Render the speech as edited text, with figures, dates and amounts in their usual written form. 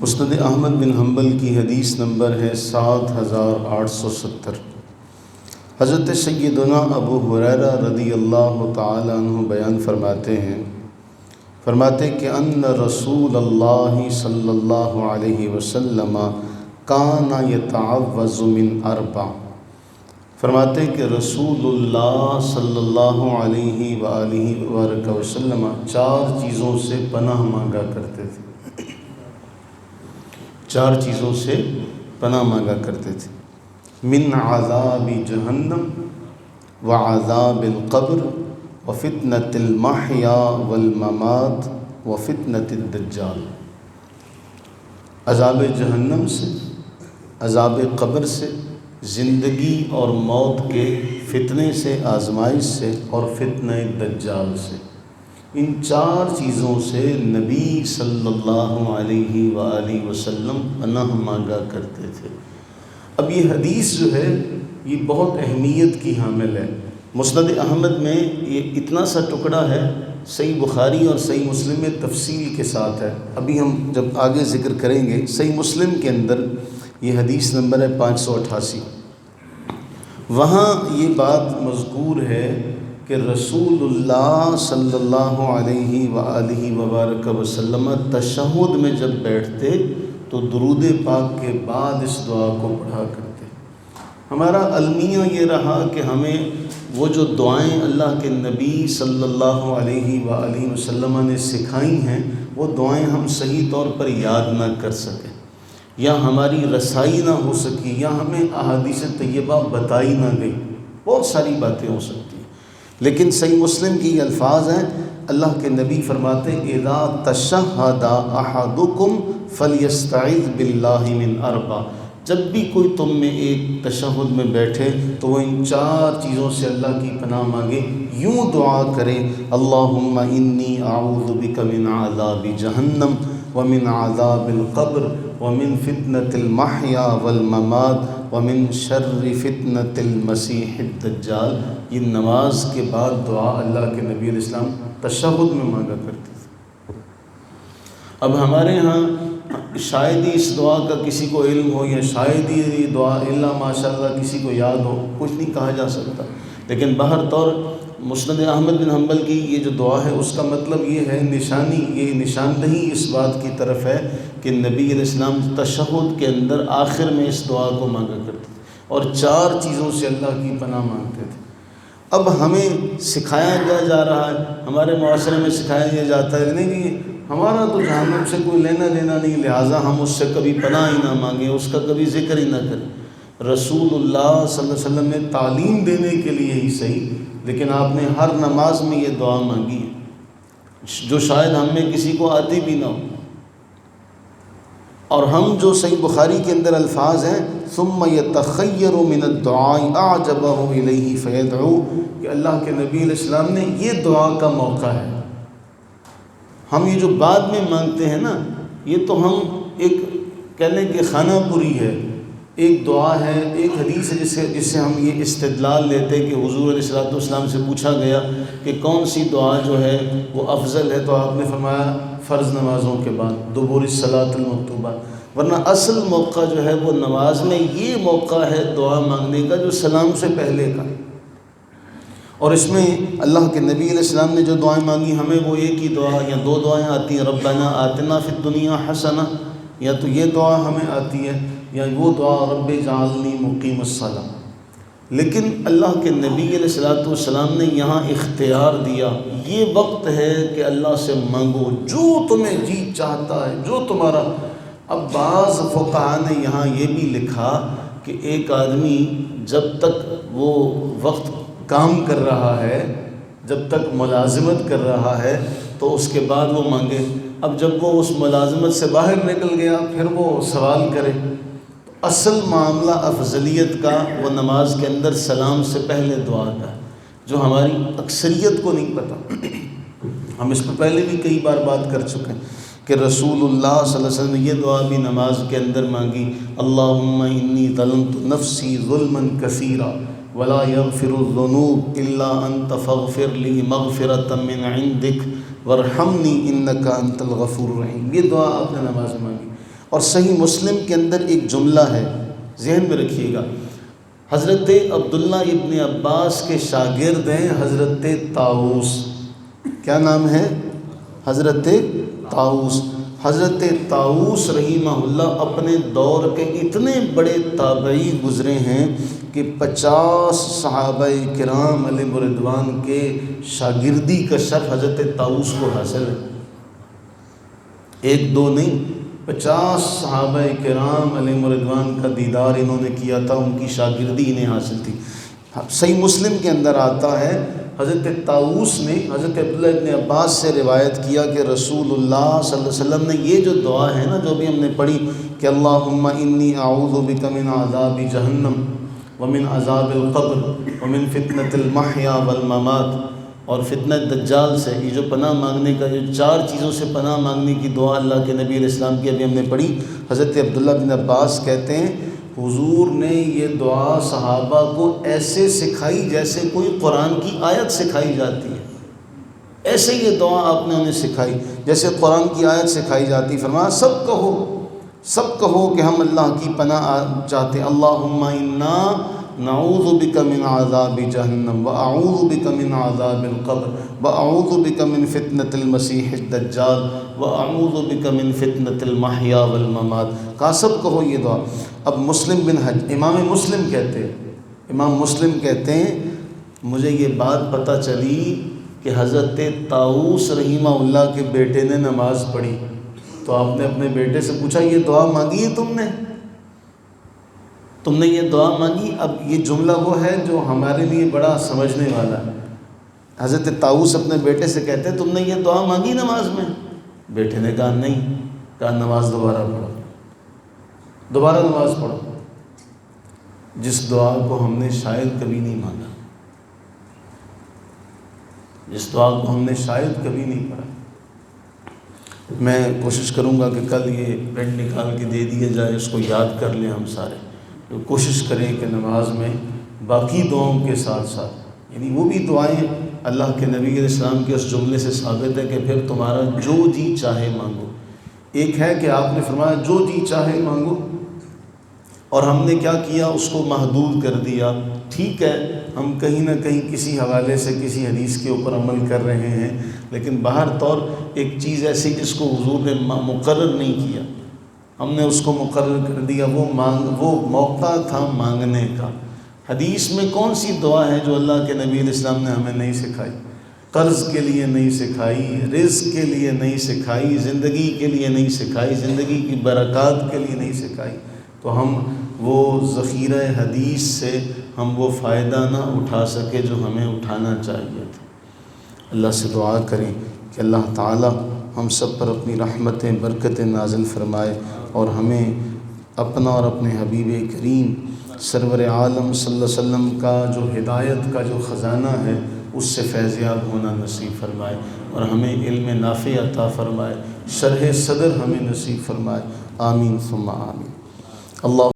مسند احمد بن حنبل کی حدیث نمبر ہے 7870۔ حضرت سیدنا ابو ہریرہ رضی اللہ تعالی عنہ بیان فرماتے کہ ان رسول اللہ صلی اللہ علیہ وسلم کان یتعوذ من اربع، فرماتے کہ رسول اللہ صلی اللہ علیہ وآلہ وآلہ وسلم 4 چیزوں سے پناہ مانگا کرتے تھے، 4 چیزوں سے پناہ مانگا کرتے تھے۔ من عذاب جہنم وعذاب القبر وفتنة المحیا والممات وفتنة الدجال، عذاب جہنم سے، عذاب قبر سے، زندگی اور موت کے فتنے سے، آزمائش سے، اور فتنہ دجال سے۔ ان 4 چیزوں سے نبی صلی اللہ علیہ وآلہ وسلم پناہ مانگا کرتے تھے۔ اب یہ حدیث جو ہے یہ بہت اہمیت کی حامل ہے۔ مسند احمد میں یہ اتنا سا ٹکڑا ہے، صحیح بخاری اور صحیح مسلم میں تفصیل کے ساتھ ہے۔ ابھی ہم جب آگے ذکر کریں گے، صحیح مسلم کے اندر یہ حدیث نمبر ہے 588، وہاں یہ بات مذکور ہے کہ رسول اللہ صلی اللہ علیہ وآلہ وبارک وسلم تشہد میں جب بیٹھتے تو درود پاک کے بعد اس دعا کو پڑھا کرتے۔ ہمارا المیہ یہ رہا کہ ہمیں وہ جو دعائیں اللہ کے نبی صلی اللہ علیہ وآلہ وسلم نے سکھائی ہیں وہ دعائیں ہم صحیح طور پر یاد نہ کر سکیں، یا ہماری رسائی نہ ہو سکی، یا ہمیں احادیث طیبہ بتائی نہ گئی، بہت ساری باتیں ہو سکتی ہیں۔ لیکن صحیح مسلم کی یہ الفاظ ہیں، اللہ کے نبی فرماتے اذا تشہد احدکم فلیستعذ باللہ من اربع، جب بھی کوئی تم میں ایک تشہد میں بیٹھے تو وہ ان 4 چیزوں سے اللہ کی پناہ مانگے، یوں دعا کرے اللہم انی اعوذ بک من عذاب جہنم ومن عذاب القبر ومن فتنة المحیا والممات ومن شر فتنة المسیح الدجال۔ یہ نماز کے بعد دعا اللہ کے نبی علیہ السلام تشہد میں مانگا کرتے تھے۔ اب ہمارے ہاں شاید ہی اس دعا کا کسی کو علم ہو، یا شاید ہی یہ دعا اللہ ماشاءاللہ کسی کو یاد ہو، کچھ نہیں کہا جا سکتا، لیکن بہر طور مسند احمد بن حنبل کی یہ جو دعا ہے اس کا مطلب یہ ہے، یہ نشاندہی اس بات کی طرف ہے کہ نبی علیہ السلام تشہد کے اندر آخر میں اس دعا کو مانگا کرتے تھے اور 4 چیزوں سے اللہ کی پناہ مانگتے تھے۔ اب ہمیں سکھایا جا رہا ہے، ہمارے معاشرے میں سکھایا دیا جاتا ہے نہیں کہ ہمارا تو جہنم سے کوئی لینا دینا نہیں، لہٰذا ہم اس سے کبھی پناہ ہی نہ مانگیں، اس کا کبھی ذکر ہی نہ کریں۔ رسول اللہ صلی اللہ علیہ وسلم نے تعلیم دینے کے لیے ہی صحیح، لیکن آپ نے ہر نماز میں یہ دعا مانگی ہے جو شاید ہم میں کسی کو آتی بھی نہ ہو۔ اور ہم جو صحیح بخاری کے اندر الفاظ ہیں ثم یتخیر من الدعاء اعجبہ الیہ فیدعو، کہ اللہ کے نبی علیہ السلام نے یہ دعا کا موقع ہے۔ ہم یہ جو بعد میں مانگتے ہیں نا، یہ تو ہم ایک کہہ لیں کہ خانہ پوری ہے، ایک دعا ہے، ایک حدیث ہے جس سے ہم یہ استدلال لیتے کہ حضور علیہ السلام سے پوچھا گیا کہ کون سی دعا جو ہے وہ افضل ہے، تو آپ نے فرمایا فرض نمازوں کے بعد دبور الصلاۃ المکتوبہ، ورنہ اصل موقع جو ہے وہ نماز میں یہ موقع ہے دعا مانگنے کا جو سلام سے پہلے کا۔ اور اس میں اللہ کے نبی علیہ السلام نے جو دعائیں مانگی، ہمیں وہ ایک ہی دعا یا 2 دعائیں آتی ہیں، ربنا آتنا فی الدنیا حسنہ، یا تو یہ دعا ہمیں آتی ہے، یا وہ دعا رب اجعلنی مقیم الصلاۃ۔ لیکن اللہ کے نبی علیہ السلام نے یہاں اختیار دیا، یہ وقت ہے کہ اللہ سے مانگو جو تمہیں جی چاہتا ہے، جو تمہارا۔ اب بعض فقہاء نے یہاں یہ بھی لکھا کہ ایک آدمی جب تک وہ وقت کام کر رہا ہے، جب تک ملازمت کر رہا ہے تو اس کے بعد وہ مانگے، اب جب وہ اس ملازمت سے باہر نکل گیا پھر وہ سوال کرے۔ اصل معاملہ افضلیت کا وہ نماز کے اندر سلام سے پہلے دعا کا ہے، جو ہماری اکثریت کو نہیں پتہ۔ ہم اس پر پہلے بھی کئی بار بات کر چکے ہیں کہ رسول اللہ صلی اللہ علیہ وسلم نے یہ دعا بھی نماز کے اندر مانگی، اللہم انی ظلمت نفسی ظلما کثیرا ولا یغفر الذنوب الا انت فاغفر لی مغفرۃ من عندک وارحمنی انک انت الغفور الرحیم۔ یہ دعا آپ نے نماز میں مانگی۔ اور صحیح مسلم کے اندر ایک جملہ ہے، ذہن میں رکھیے گا، حضرت عبداللہ ابن عباس کے شاگرد ہیں حضرت طاؤوس، کیا نام ہے؟ حضرت طاؤوس۔ حضرت طاؤوس رحمہ اللہ اپنے دور کے اتنے بڑے تابعی گزرے ہیں کہ 50 صحابہ کرام علیہم رضوان کے شاگردی کا شرف حضرت طاؤوس کو حاصل ہے، ایک دو نہیں، 50 صحابہ کرام علیہم رضوان کا دیدار انہوں نے کیا تھا، ان کی شاگردی انہیں حاصل تھی۔ صحیح مسلم کے اندر آتا ہے حضرت طاؤوس نے حضرت عبداللہ ابن عباس سے روایت کیا کہ رسول اللہ صلی اللہ علیہ وسلم نے یہ جو دعا ہے نا جو بھی ہم نے پڑھی کہ اللہم انی اعوذ بک من عذاب جہنم ومن عذاب القبر ومن فتنة المحیا والممات، اور فتنہ دجال سے، یہ جو پناہ مانگنے کا جو 4 چیزوں سے پناہ مانگنے کی دعا اللہ کے نبی علیہ السلام کی ابھی ہم نے پڑھی، حضرت عبداللہ بن عباس کہتے ہیں حضور نے یہ دعا صحابہ کو ایسے سکھائی جیسے کوئی قرآن کی آیت سکھائی جاتی ہے، ایسے یہ دعا آپ نے انہیں سکھائی جیسے قرآن کی آیت سکھائی جاتی۔ فرمایا سب کہو کہ ہم اللہ کی پناہ چاہتے ہیں، اللہم انا نعوذ بک من عذاب جہنم واعوذ بک من عذاب القبر واعوذ بک من فتنة المسیح الدجال واعوذ بک من فتنة المحیا والممات، کہا سب کہو یہ دعا۔ اب مسلم بن حج امام مسلم کہتے ہیں مجھے یہ بات پتہ چلی کہ حضرت طاؤوس رحمہ اللہ کے بیٹے نے نماز پڑھی، تو آپ نے اپنے بیٹے سے پوچھا یہ دعا مانگی ہے تم نے یہ دعا مانگی؟ اب یہ جملہ وہ ہے جو ہمارے لیے بڑا سمجھنے والا ہے۔ حضرت طاؤوس اپنے بیٹے سے کہتے ہیں تم نے یہ دعا مانگی نماز میں؟ بیٹے نے کہا نہیں، کہا نماز دوبارہ پڑھو، دوبارہ نماز پڑھو، جس دعا کو ہم نے شاید کبھی نہیں مانگا، جس دعا کو ہم نے شاید کبھی نہیں پڑھا۔ میں کوشش کروں گا کہ کل یہ پرنٹ نکال کے دے دیا جائے، اس کو یاد کر لیں ہم سارے، تو کوشش کریں کہ نماز میں باقی دعاؤں کے ساتھ ساتھ، یعنی وہ بھی دعائیں اللہ کے نبی علیہ السلام کے اس جملے سے ثابت ہے کہ پھر تمہارا جو جی چاہے مانگو۔ ایک ہے کہ آپ نے فرمایا جو جی چاہے مانگو، اور ہم نے کیا کیا، اس کو محدود کر دیا۔ ٹھیک ہے ہم کہیں نہ کہیں کسی حوالے سے کسی حدیث کے اوپر عمل کر رہے ہیں، لیکن باہر طور ایک چیز ایسی جس کو حضور نے مقرر نہیں کیا، ہم نے اس کو مقرر کر دیا، وہ موقع تھا مانگنے کا۔ حدیث میں کون سی دعا ہے جو اللہ کے نبی علیہ السلام نے ہمیں نہیں سکھائی؟ قرض کے لیے نہیں سکھائی، رزق کے لیے نہیں سکھائی، زندگی کے لیے نہیں سکھائی، زندگی کی برکات کے لیے نہیں سکھائی۔ تو ہم وہ ذخیرہ حدیث سے ہم وہ فائدہ نہ اٹھا سکے جو ہمیں اٹھانا چاہیے تھا۔ اللہ سے دعا کریں کہ اللہ تعالی ہم سب پر اپنی رحمتیں برکتیں نازل فرمائے، اور ہمیں اپنا اور اپنے حبیب کریم سرور عالم صلی اللہ علیہ وسلم کا جو ہدایت کا جو خزانہ ہے اس سے فیضیاب ہونا نصیب فرمائے، اور ہمیں علم نافع عطا فرمائے، شرح صدر ہمیں نصیب فرمائے، آمین ثم آمین۔ اللہ